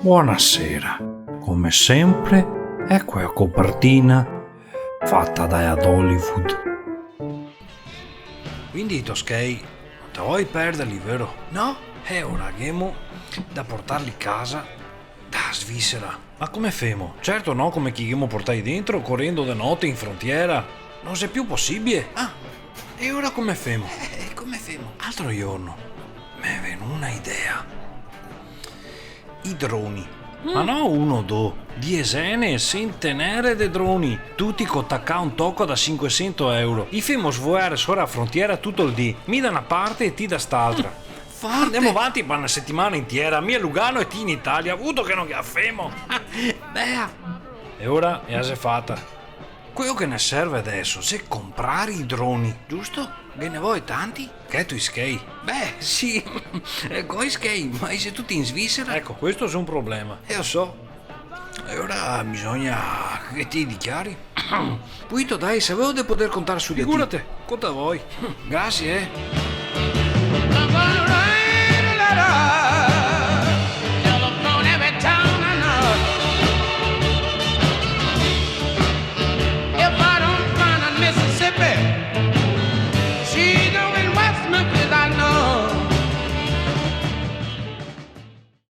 Buonasera. Come sempre, ecco la copertina fatta da Hollywood. Quindi Toskei, non te vuoi perderli, vero? No? È ora Ghemo da portarli a casa da Svizzera. Ma come femo? Certo no, come chi Ghemo portai dentro correndo da notte in frontiera. Non sei più possibile. Ah, e ora come femo? Come femo? Altro giorno mi è venuta una idea. I droni. Ma no uno, di esene e centinaia di droni, tutti con un tocco da 500 euro. I femo svuotare sopra la frontiera tutto il dì, mi da una parte e ti da st'altra. Andiamo avanti per una settimana intera, mi a Lugano e ti in Italia, avuto che non femo. Beh, e ora è ase fatta. Quello che ne serve adesso è comprare i droni, giusto? Che ne vuoi tanti? Che tu skei? Beh, sì, coi skei, ma sei tutti in Svizzera? Ecco, questo è un problema. Lo so. E ora bisogna che ti dichiari. Puito dai, sapevo di poter contare su di te. Figurate, conta voi. Grazie.